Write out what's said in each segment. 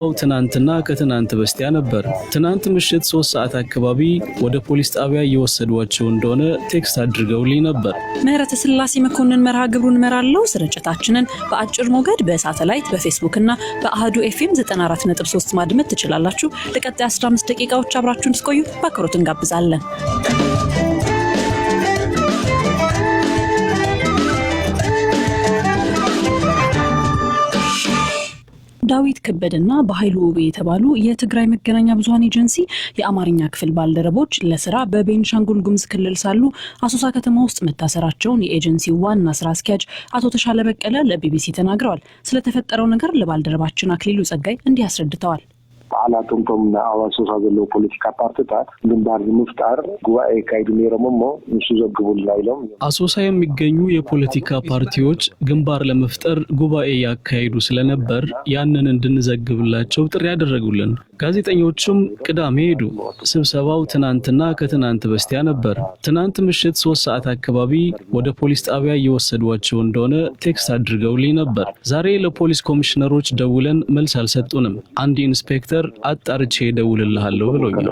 ትናንትና ከትናንት በስቲያ ነበር። ትናንት ምሽት 3 ሰዓት አካባቢ ወደ ፖሊስ ጣቢያ እየወሰዷቸው እንደሆነ ቴክስት አድርገውልኝ ነበር። ምህረት ስላሴ መኮንን መርሃ ግብሩን እመራለሁ። ስርጭታችንን በአጭር ሞገድ በሳተላይት በፌስቡክ እና በአህዱ ኤፍኤም 94.3 ማድመጥ ትችላላችሁ። ለቀጣይ 15 ደቂቃዎች አብራችሁን ትቆዩ በአክብሮት እንጋብዛለን። ዳዊት ከበደና በኃይሉ ውቤ የተባሉ የትግራይ መገናኛ ብዙሃን ኤጀንሲ የአማርኛ ክፍል ባልደረቦች ለስራ በቤንሻንጉል ጉሙዝ ክልል ሳሉ አሶሳ ከተማ ውስጥ መታሰራቸውን የኤጀንሲው ዋና ስራ አስኪያጅ አቶ ተሻለ በቀለ ለቢቢሲ ተናግረዋል። ስለተፈጠረው ነገር ለባልደረባችን አክሊሉ ጸጋይ እንዲህ አስረድተዋል። አላቱም ከመና አዋሶሳ ዘሎ ፖለቲካ ፓርቲታት ግንባር ምፍጣር ጉባኤ ካይዱ ነረመሞ እሱ ዘግቡል ላይለም አሶሳ የሚገኙ የፖለቲካ ፓርቲዎች ግንባር ለመፍጠር ጉባኤ ያካሂዱ ስለነበር ያንን እንድንዘግብላቸው ጥሪ ያደረጉልን። ጋዜጠኞቹም ቅዳሜ ሄዱ። ስብሰባው ትናንትና ከትናንት በስቲያ ነበር። ትናንት ምሽት 3 ሰዓት አካባቢ ወደ ፖሊስ ጣቢያ እየወሰዷቸው እንደሆነ ቴክስት አድርገውልኝ ነበር። ዛሬ ለፖሊስ ኮሚሽነሮች ደውለን መልስ አልሰጡንም። አንድ ኢንስፔክተር አጣርቼ ደውልልሃለሁ ብሎኛል።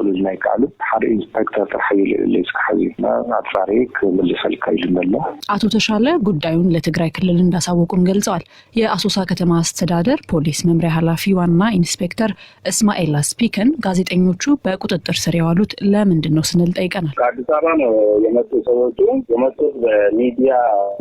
አቶ ተሻለ ጉዳዩን ለትግራይ ክልል እንዳሳወቁም ገልጸዋል። የአሶሳ ከተማ አስተዳደር ፖሊስ መምሪያ ኃላፊ ዋና ኢንስፔክተር እስማኤል አስፒከን ጋዜጠኞቹ በቁጥጥር ስር ያዋሉት ለምንድን ነው ስንል ጠይቀናል። ከአዲስ አበባ ነው የመጡ ሰዎቹ የመጡት በሚዲያ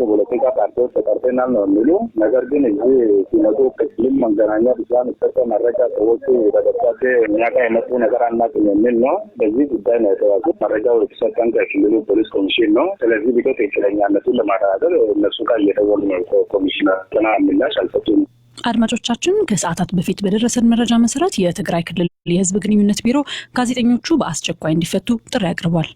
ፖለቲካ ፓርቲዎች ተጠርተናል ነው የሚሉ ነገር ግን እዚህ ሲመጡ ክልል መገናኛ ብዙሃን ሰጠ መረጃ ሰዎቹ ተደርጓቸ የሚያቃ የመጡ ነገር አናውቅም የሚል ነው። በዚህ ጉዳይ ነው የተባሉት። መረጃው የተሰጠን ከክልሉ ፖሊስ ኮሚሽን ነው። ስለዚህ ቢቶ ትክክለኛነቱን ለማረጋገጥ እነሱ ጋር እየደወሉ ነው። ኮሚሽነር ገና ምላሽ አልሰጡም። አድማጮቻችን ከሰዓታት በፊት በደረሰን መረጃ መሰረት የትግራይ ክልል የህዝብ ግንኙነት ቢሮ ጋዜጠኞቹ በአስቸኳይ እንዲፈቱ ጥሪ አቅርቧል።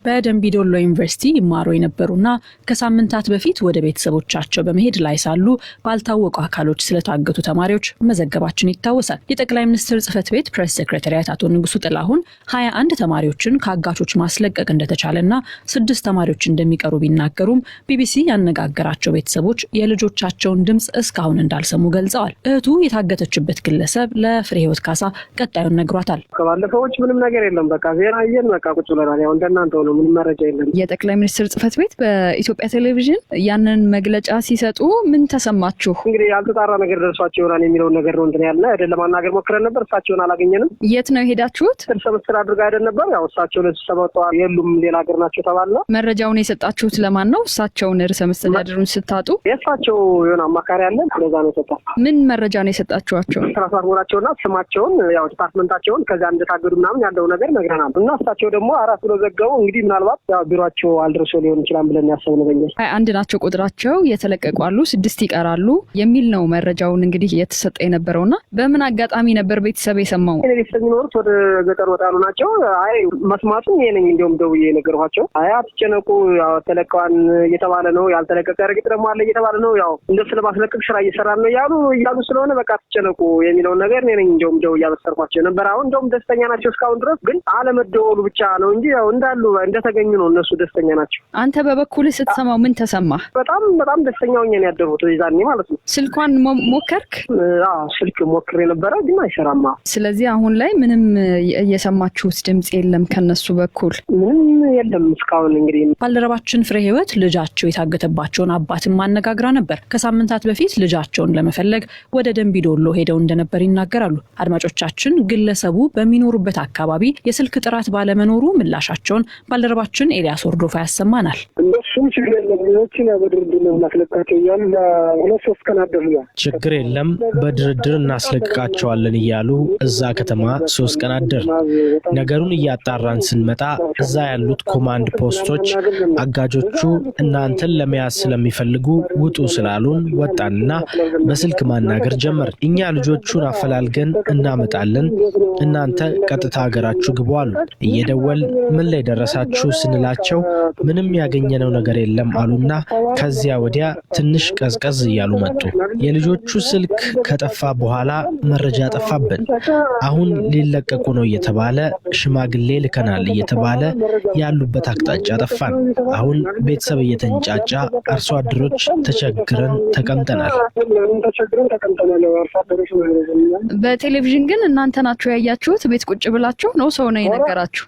በደምቢ ዶሎ ዩኒቨርሲቲ ይማሩ የነበሩና ከሳምንታት በፊት ወደ ቤተሰቦቻቸው በመሄድ ላይ ሳሉ ባልታወቁ አካሎች ስለታገቱ ተማሪዎች መዘገባችን ይታወሳል። የጠቅላይ ሚኒስትር ጽህፈት ቤት ፕሬስ ሴክሬታሪያት አቶ ንጉሱ ጥላሁን 21 ተማሪዎችን ከአጋቾች ማስለቀቅ እንደተቻለና 6 ተማሪዎች እንደሚቀሩ ቢናገሩም ቢቢሲ ያነጋገራቸው ቤተሰቦች የልጆቻቸውን ድምጽ እስካሁን እንዳልሰሙ ገልጸዋል። እህቱ የታገተችበት ግለሰብ ለፍሬ ህይወት ካሳ ቀጣዩን ነግሯታል። ከባለፈዎች ምንም ነገር የለም። በቃ ዜና ይየን በቃ ቁጭ ብለናል። ያው እንደናንተ ምን መረጃ የለም። የጠቅላይ ሚኒስትር ጽህፈት ቤት በኢትዮጵያ ቴሌቪዥን ያንን መግለጫ ሲሰጡ ምን ተሰማችሁ? እንግዲህ ያልተጣራ ነገር ደርሷቸው ይሆናል የሚለው ነገር ነው እንትን ያለ አይደለም። ማናገር ሞክረን ነበር። እሳቸውን አላገኘንም። የት ነው የሄዳችሁት? ሰብስክራይብ አድርጋ አይደል ነበር። ያው እሳቸው ለስብሰባ ወጣው የሉም ሌላ ሀገር ናቸው ተባለ። መረጃውን የሰጣችሁት ለማን ነው? እሳቸውን ርዕሰ መስተዳድሩን ስታጡ የእሳቸው የሆነ አማካሪ አለ። ስለዛ ነው የሰጣው። ምን መረጃ ነው የሰጣችኋቸው? ትራንስፖርታቸውና ስማቸውን ያው ዲፓርትመንታቸውን ከዛ እንደታገዱ ምናምን ያለው ነገር ነግረናል። እና እሳቸው ደግሞ አራት ብሎ ዘገቡ። እንግዲህ ምናልባት ያው ቢሮአቸው አልደረሰው ሊሆን ይችላል ብለን ያሰብነው በእኛ 21 ናቸው ቁጥራቸው። የተለቀቁ አሉ፣ 6 ይቀራሉ የሚል ነው መረጃውን እንግዲህ የተሰጠ የነበረውና በምን አጋጣሚ ነበር ቤተሰብ የሰማው? ቤተሰብ የሚኖሩት ወደ ገጠር ወጣሉ ናቸው። አይ መስማቱን የነኝ እንደውም ደውዬ ነገርኋቸው። አይ አትጨነቁ ያው ተለቀዋን እየተባለ ነው፣ ያልተለቀቀ እርግጥ ደግሞ አለ እየተባለ ነው፣ ያው እንደሱ ለማስለቀቅ ስራ እየሰራን ነው ያሉ ስለሆነ በቃ አትጨነቁ የሚለው ነገር የነኝ እንደውም ደውዬ አበሰርኳቸው ነበር። አሁን እንደውም ደስተኛ ናቸው እስካሁን ድረስ ግን አለመደወሉ ብቻ ነው እንጂ ያው እንዳሉ እንደተገኙ ነው እነሱ ደስተኛ ናቸው። አንተ በበኩልህ ስትሰማው ምን ተሰማህ? በጣም ደስተኛ ሆኜ ነው ያደረኩት ይዛኔ ማለት ነው። ስልኳን ሞከርክ? ስልክ ሞክሬ ነበር ግን አይሰራም። ስለዚህ አሁን ላይ ምንም እየሰማችሁት ድምጽ የለም ከነሱ በኩል? ምንም የለም እስካሁን። እንግዲህ ባልደረባችን ፍሬ ህይወት ልጃቸው የታገተባቸውን አባትን ማነጋግራ ነበር። ከሳምንታት በፊት ልጃቸውን ለመፈለግ ወደ ደምቢ ዶሎ ሄደው እንደነበር ይናገራሉ። አድማጮቻችን ግለሰቡ በሚኖሩበት አካባቢ የስልክ ጥራት ባለመኖሩ ምላሻቸውን ባልደረባችን ኤልያስ ወርዶፋ ያሰማናል። እነሱም ችግር ችግር የለም በድርድር እናስለቅቃቸዋለን እያሉ እዛ ከተማ 3 ቀን አደር። ነገሩን እያጣራን ስንመጣ እዛ ያሉት ኮማንድ ፖስቶች አጋጆቹ እናንተን ለመያዝ ስለሚፈልጉ ውጡ ስላሉን ወጣንና በስልክ ማናገር ጀመር። እኛ ልጆቹን አፈላልገን እናመጣለን፣ እናንተ ቀጥታ ሀገራችሁ ግቡ አሉ። እየደወል ምን ላይ ደረሳችሁ ልጆቹ ስንላቸው ምንም ያገኘነው ነገር የለም አሉና ከዚያ ወዲያ ትንሽ ቀዝቀዝ እያሉ መጡ። የልጆቹ ስልክ ከጠፋ በኋላ መረጃ ጠፋብን። አሁን ሊለቀቁ ነው እየተባለ ሽማግሌ ልከናል እየተባለ ያሉበት አቅጣጫ ጠፋን። አሁን ቤተሰብ እየተንጫጫ አርሶ አደሮች ተቸግረን ተቀምጠናል። በቴሌቪዥን ግን እናንተ ናችሁ ያያችሁት? ቤት ቁጭ ብላችሁ ነው ሰው ነው የነገራችሁ?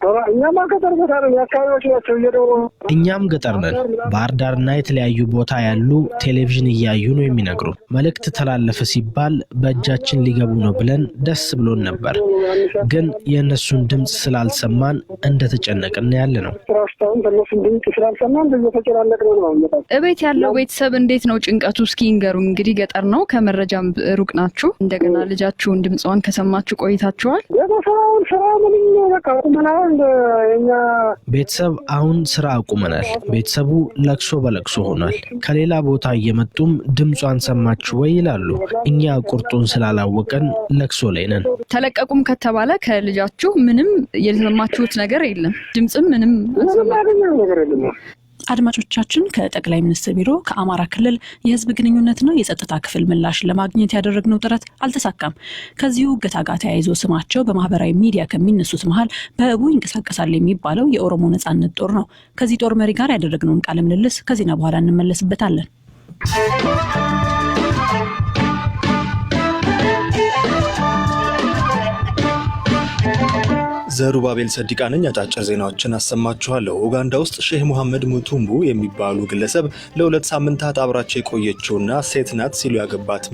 እኛም ገጠር ነን። ባህር ዳርና የተለያዩ ቦታ ያሉ ቴሌቪዥን እያዩ ነው የሚነግሩ። መልእክት ተላለፈ ሲባል በእጃችን ሊገቡ ነው ብለን ደስ ብሎን ነበር። ግን የእነሱን ድምጽ ስላልሰማን እንደተጨነቅን ያለ ነው። እቤት ያለው ቤተሰብ እንዴት ነው ጭንቀቱ? እስኪ ንገሩኝ። እንግዲህ ገጠር ነው፣ ከመረጃም ሩቅ ናችሁ። እንደገና ልጃችሁን ድምጿን ከሰማችሁ ቆይታችኋል? ቤተሰብ አሁን ስራ አቁመናል። ቤተሰቡ ለቅሶ በለቅሶ ሆኗል። ከሌላ ቦታ እየመጡም ድምጿን ሰማችሁ ወይ ይላሉ። እኛ ቁርጡን ስላላወቀን ለቅሶ ላይ ነን። ተለቀቁም ከተባለ ከልጃችሁ ምንም የሰማችሁት ነገር የለም? ድምጽም ምንም ነገር የለም? አድማጮቻችን ከጠቅላይ ሚኒስትር ቢሮ ከአማራ ክልል የህዝብ ግንኙነትና የጸጥታ ክፍል ምላሽ ለማግኘት ያደረግነው ጥረት አልተሳካም። ከዚሁ እገታ ጋር ተያይዞ ስማቸው በማህበራዊ ሚዲያ ከሚነሱት መሃል በህቡ ይንቀሳቀሳል የሚባለው የኦሮሞ ነጻነት ጦር ነው። ከዚህ ጦር መሪ ጋር ያደረግነውን ቃለ ምልልስ ከዜና በኋላ እንመለስበታለን። ዘሩባቤል ሰዲቃ ነኝ። አጫጭር ዜናዎችን አሰማችኋለሁ። ኡጋንዳ ውስጥ ሼህ መሐመድ ሙቱምቡ የሚባሉ ግለሰብ ለሁለት ሳምንታት አብራቸው የቆየችውና ሴት ናት ሲሉ ያገባት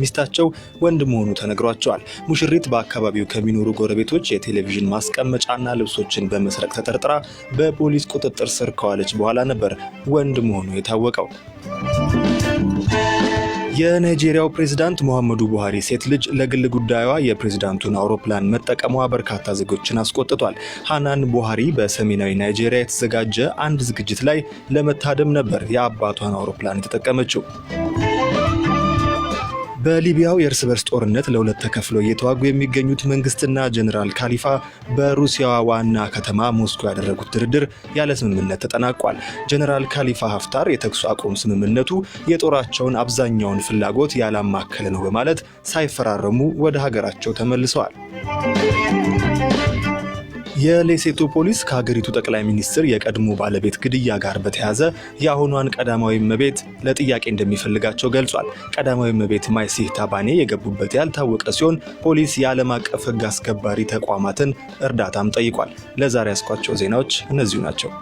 ሚስታቸው ወንድ መሆኑ ተነግሯቸዋል። ሙሽሪት በአካባቢው ከሚኖሩ ጎረቤቶች የቴሌቪዥን ማስቀመጫና ልብሶችን በመስረቅ ተጠርጥራ በፖሊስ ቁጥጥር ስር ከዋለች በኋላ ነበር ወንድ መሆኑ የታወቀው። የናይጄሪያው ፕሬዝዳንት ሙሐመዱ ቡሃሪ ሴት ልጅ ለግል ጉዳዩዋ የፕሬዝዳንቱን አውሮፕላን መጠቀሟ በርካታ ዜጎችን አስቆጥቷል። ሃናን ቡሃሪ በሰሜናዊ ናይጄሪያ የተዘጋጀ አንድ ዝግጅት ላይ ለመታደም ነበር የአባቷን አውሮፕላን የተጠቀመችው። በሊቢያው የእርስ በርስ ጦርነት ለሁለት ተከፍለው እየተዋጉ የሚገኙት መንግስትና ጀነራል ካሊፋ በሩሲያዋ ዋና ከተማ ሞስኮ ያደረጉት ድርድር ያለ ስምምነት ተጠናቋል። ጀነራል ካሊፋ ሀፍታር የተኩስ አቁም ስምምነቱ የጦራቸውን አብዛኛውን ፍላጎት ያላማከለ ነው በማለት ሳይፈራረሙ ወደ ሀገራቸው ተመልሰዋል። የሌሴቶ ፖሊስ ከሀገሪቱ ጠቅላይ ሚኒስትር የቀድሞ ባለቤት ግድያ ጋር በተያያዘ የአሁኗን ቀዳማዊ እመቤት ለጥያቄ እንደሚፈልጋቸው ገልጿል። ቀዳማዊ እመቤት ማይሲህ ታባኔ የገቡበት ያልታወቀ ሲሆን ፖሊስ የዓለም አቀፍ ሕግ አስከባሪ ተቋማትን እርዳታም ጠይቋል። ለዛሬ ያስኳቸው ዜናዎች እነዚሁ ናቸው።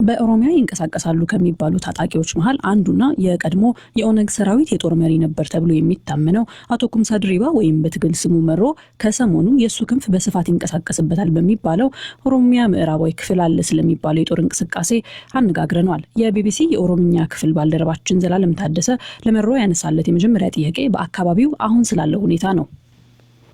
በኦሮሚያ ይንቀሳቀሳሉ ከሚባሉ ታጣቂዎች መሃል አንዱና የቀድሞ የኦነግ ሰራዊት የጦር መሪ ነበር ተብሎ የሚታመነው አቶ ኩምሳ ድሪባ ወይም በትግል ስሙ መሮ ከሰሞኑ የሱ ክንፍ በስፋት ይንቀሳቀስበታል በሚባለው ኦሮሚያ ምዕራባዊ ክፍል አለ ስለሚባለው የጦር እንቅስቃሴ አነጋግረናል። የቢቢሲ የኦሮሚያ ክፍል ባልደረባችን ዘላለም ታደሰ ለመሮ ያነሳለት የመጀመሪያ ጥያቄ በአካባቢው አሁን ስላለው ሁኔታ ነው።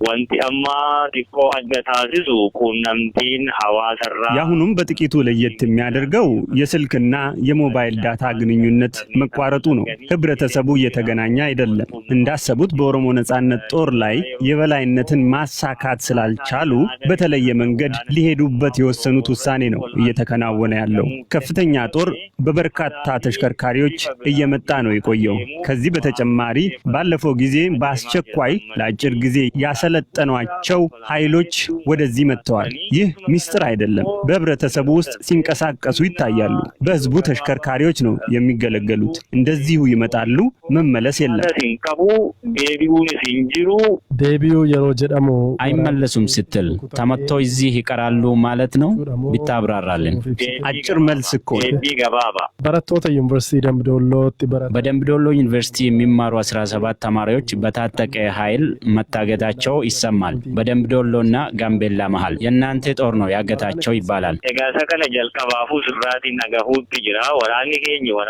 ወንቲ አማ ዲቆ አገታዚዙ ቁነምቲን ሐዋሰራ ያሁኑም በጥቂቱ ለየት የሚያደርገው የስልክና የሞባይል ዳታ ግንኙነት መቋረጡ ነው። ህብረተሰቡ እየተገናኘ አይደለም። እንዳሰቡት በኦሮሞ ነጻነት ጦር ላይ የበላይነትን ማሳካት ስላልቻሉ በተለየ መንገድ ሊሄዱበት የወሰኑት ውሳኔ ነው እየተከናወነ ያለው። ከፍተኛ ጦር በበርካታ ተሽከርካሪዎች እየመጣ ነው የቆየው። ከዚህ በተጨማሪ ባለፈው ጊዜ በአስቸኳይ ለአጭር ጊዜ ያሰለጠኗቸው ኃይሎች ወደዚህ መጥተዋል። ይህ ሚስጥር አይደለም። በህብረተሰቡ ውስጥ ሲንቀሳቀሱ ይታያሉ። በህዝቡ ተሽከርካሪዎች ነው የሚገለገሉት። እንደዚሁ ይመጣሉ፣ መመለስ የለም። ዴቢው የሮ ጀዳሞ አይመለሱም ስትል ተመተው እዚህ ይቀራሉ ማለት ነው? ቢታብራራልን። አጭር መልስ እኮ በረቶተ ዩኒቨርሲቲ በደምቢዶሎ ዩኒቨርሲቲ የሚማሩ 17 ተማሪዎች በታጠቀ ኃይል መታገታቸው ይሰማል። በደምቢዶሎና ጋምቤላ መሃል የእናንተ ጦር ነው ያገታቸው ይባላል።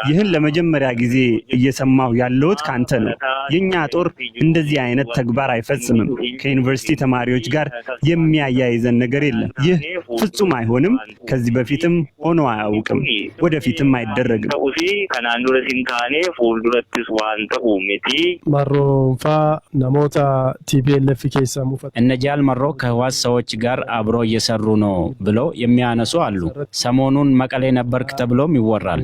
ይህን ለመጀመሪያ ጊዜ እየሰማው ያለሁት ካንተ ነው። የኛ ጦር እንደዚህ አይነት ተግባር አይፈጽምም። ከዩኒቨርሲቲ ተማሪዎች ጋር የሚያያይዘን ነገር የለም። ይህ ፍጹም አይሆንም። ከዚህ በፊትም ሆኖ አያውቅም፣ ወደፊትም አይደረግም። ማሮንፋ ናሞታ ቲፒኤልኤፍ እነ ጃል መሮ ከህዋት ሰዎች ጋር አብሮ እየሰሩ ነው ብለው የሚያነሱ አሉ። ሰሞኑን መቀሌ ነበርክ ተብሎም ይወራል።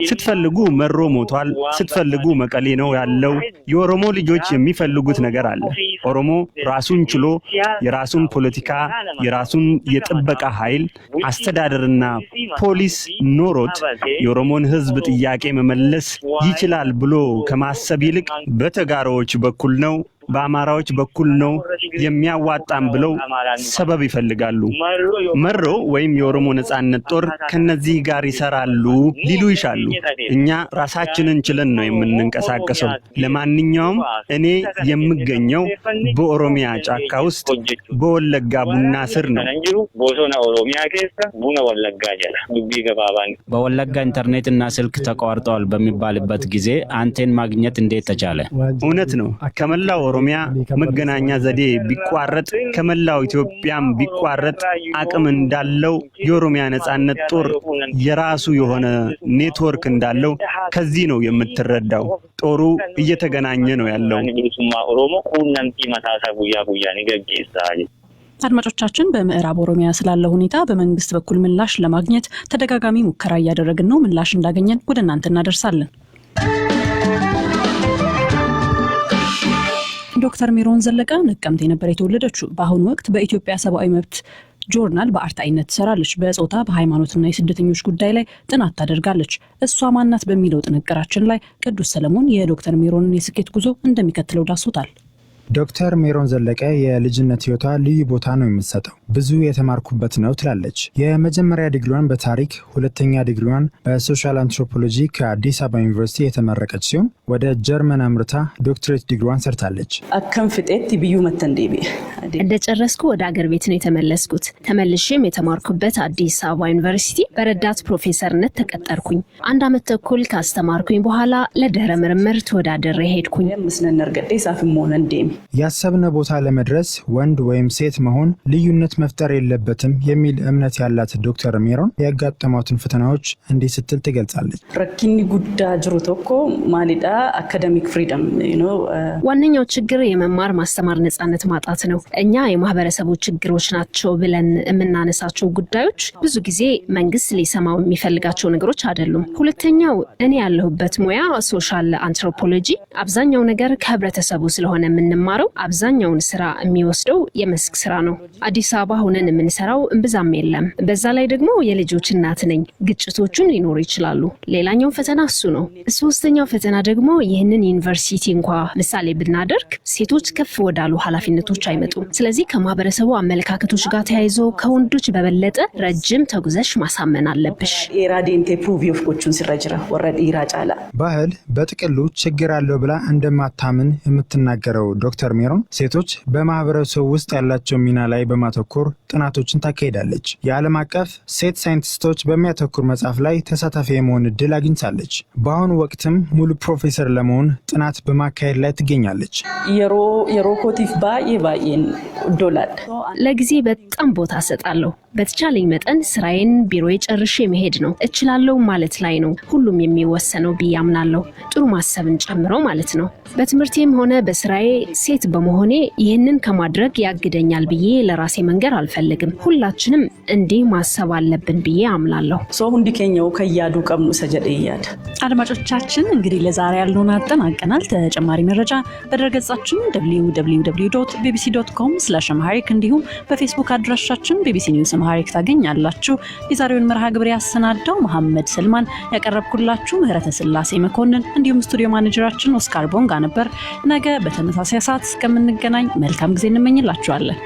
ስትፈልጉ መሮ ሞቷል፣ ስትፈልጉ መቀሌ ነው ያለው። የኦሮሞ ልጆች የሚፈልጉት ነገር አለ። ኦሮሞ ራሱን ችሎ የራሱን ፖለቲካ፣ የራሱን የጥበቃ ኃይል፣ አስተዳደርና ፖሊስ ኖሮት የኦሮሞን ህዝብ ጥያቄ መመለስ ይችላል ብሎ ከማሰብ ይልቅ በተጋሮዎች በኩል ነው በአማራዎች በኩል ነው የሚያዋጣም ብለው ሰበብ ይፈልጋሉ። መሮ ወይም የኦሮሞ ነጻነት ጦር ከነዚህ ጋር ይሰራሉ ሊሉ ይሻሉ። እኛ ራሳችንን ችለን ነው የምንንቀሳቀሰው። ለማንኛውም እኔ የምገኘው በኦሮሚያ ጫካ ውስጥ በወለጋ ቡና ስር ነው። በወለጋ ኢንተርኔትና ስልክ ተቋርጧል በሚባልበት ጊዜ አንተን ማግኘት እንዴት ተቻለ? እውነት ነው። ከመላው ኦሮሚያ መገናኛ ዘዴ ቢቋረጥ ከመላው ኢትዮጵያም ቢቋረጥ አቅም እንዳለው የኦሮሚያ ነጻነት ጦር የራሱ የሆነ ኔትወርክ እንዳለው ከዚህ ነው የምትረዳው። ጦሩ እየተገናኘ ነው ያለው። አድማጮቻችን በምዕራብ ኦሮሚያ ስላለው ሁኔታ በመንግስት በኩል ምላሽ ለማግኘት ተደጋጋሚ ሙከራ እያደረግን ነው። ምላሽ እንዳገኘን ወደ እናንተ እናደርሳለን። ዶክተር ሜሮን ዘለቀ ነቀምቴ ነበር የተወለደችው። በአሁኑ ወቅት በኢትዮጵያ ሰብአዊ መብት ጆርናል በአርታኢነት ትሰራለች። በጾታ በሃይማኖትና የስደተኞች ጉዳይ ላይ ጥናት ታደርጋለች። እሷ ማናት በሚለው ጥንቅራችን ላይ ቅዱስ ሰለሞን የዶክተር ሜሮንን የስኬት ጉዞ እንደሚከተለው ዳስሶታል። ዶክተር ሜሮን ዘለቀ የልጅነት ህይወቷ ልዩ ቦታ ነው የምትሰጠው። ብዙ የተማርኩበት ነው ትላለች። የመጀመሪያ ዲግሪዋን በታሪክ፣ ሁለተኛ ዲግሪዋን በሶሻል አንትሮፖሎጂ ከአዲስ አበባ ዩኒቨርሲቲ የተመረቀች ሲሆን ወደ ጀርመን አምርታ ዶክትሬት ዲግሪዋን ሰርታለች። አከም ፍጤት ቢዩ መተንዴቢ እንደጨረስኩ ወደ አገር ቤት ነው የተመለስኩት። ተመልሼም የተማርኩበት አዲስ አበባ ዩኒቨርሲቲ በረዳት ፕሮፌሰርነት ተቀጠርኩኝ። 1 ዓመት ተኩል ካስተማርኩኝ በኋላ ለድህረ ምርምር ተወዳድሬ ሄድኩኝ። መስነነርገዴ ሳፍም ሆነ እንዴም ያሰብነው ቦታ ለመድረስ ወንድ ወይም ሴት መሆን ልዩነት መፍጠር የለበትም የሚል እምነት ያላት ዶክተር ሜሮን ያጋጠሟትን ፈተናዎች እንዲህ ስትል ትገልጻለች። ረኪኒ ጉዳ ጅሩ ተኮ ማሊዳ አካዳሚክ ፍሪደም ዋነኛው ችግር የመማር ማስተማር ነጻነት ማጣት ነው። እኛ የማህበረሰቡ ችግሮች ናቸው ብለን የምናነሳቸው ጉዳዮች ብዙ ጊዜ መንግስት ሊሰማው የሚፈልጋቸው ነገሮች አይደሉም። ሁለተኛው እኔ ያለሁበት ሙያ ሶሻል አንትሮፖሎጂ አብዛኛው ነገር ከህብረተሰቡ ስለሆነ የምንማረው አብዛኛውን ስራ የሚወስደው የመስክ ስራ ነው። አዲስ አበባ ሆነን የምንሰራው እንብዛም የለም። በዛ ላይ ደግሞ የልጆች እናት ነኝ። ግጭቶቹን ሊኖሩ ይችላሉ። ሌላኛው ፈተና እሱ ነው። ሶስተኛው ፈተና ደግሞ ይህንን ዩኒቨርሲቲ እንኳን ምሳሌ ብናደርግ ሴቶች ከፍ ወዳሉ ኃላፊነቶች አይመጡም። ስለዚህ ከማህበረሰቡ አመለካከቶች ጋር ተያይዞ ከወንዶች በበለጠ ረጅም ተጉዘሽ ማሳመን አለብሽ። ኤራዲንቴ ፕሩቭ ኦፍ ኮቹን ሲራጅራ ወረድ ይራጫላ ባህል በጥቅሉ ችግር አለው ብላ እንደማታምን የምትናገረው ዶክተር ሜሮን ሴቶች በማህበረሰቡ ውስጥ ያላቸው ሚና ላይ በማተኮር ጥናቶችን ታካሂዳለች። የዓለም አቀፍ ሴት ሳይንቲስቶች በሚያተኩር መጽሐፍ ላይ ተሳታፊ የመሆን እድል አግኝታለች። በአሁኑ ወቅትም ሙሉ ፕሮፌሰር ለመሆን ጥናት በማካሄድ ላይ ትገኛለች። የሮ ኮቲፍ ባይን ዶላር ለጊዜ በጣም ቦታ ሰጣለሁ። በተቻለኝ መጠን ስራዬን ቢሮዬ ጨርሼ መሄድ ነው እችላለሁ ማለት ላይ ነው ሁሉም የሚወሰነው ብያምናለሁ። ጥሩ ማሰብን ጨምሮ ማለት ነው። በትምህርቴም ሆነ በስራዬ ሴት በመሆኔ ይህንን ከማድረግ ያግደኛል ብዬ ለራሴ መንገር አልፈልግም። ሁላችንም እንዲህ ማሰብ አለብን ብዬ አምናለሁ። ሰው እንዲከኛው ከያዱ ቀምኑ ሰጀደያድ አድማጮቻችን እንግዲህ ለዛሬ ያልነውን አጠናቀናል። ተጨማሪ መረጃ በድረገጻችን www.bbc.com/amharic እንዲሁም በፌስቡክ አድራሻችን bbc news amharic ታገኛላችሁ። የዛሬውን መርሃ ግብር ያሰናዳው መሐመድ ሰልማን፣ ያቀረብኩላችሁ ምህረተ ስላሴ መኮንን እንዲሁም ስቱዲዮ ማኔጀራችን ኦስካር ቦንጋ ነበር። ነገ በተመሳሳይ ሰዓት እስከምንገናኝ መልካም ጊዜ እንመኝላችኋለን።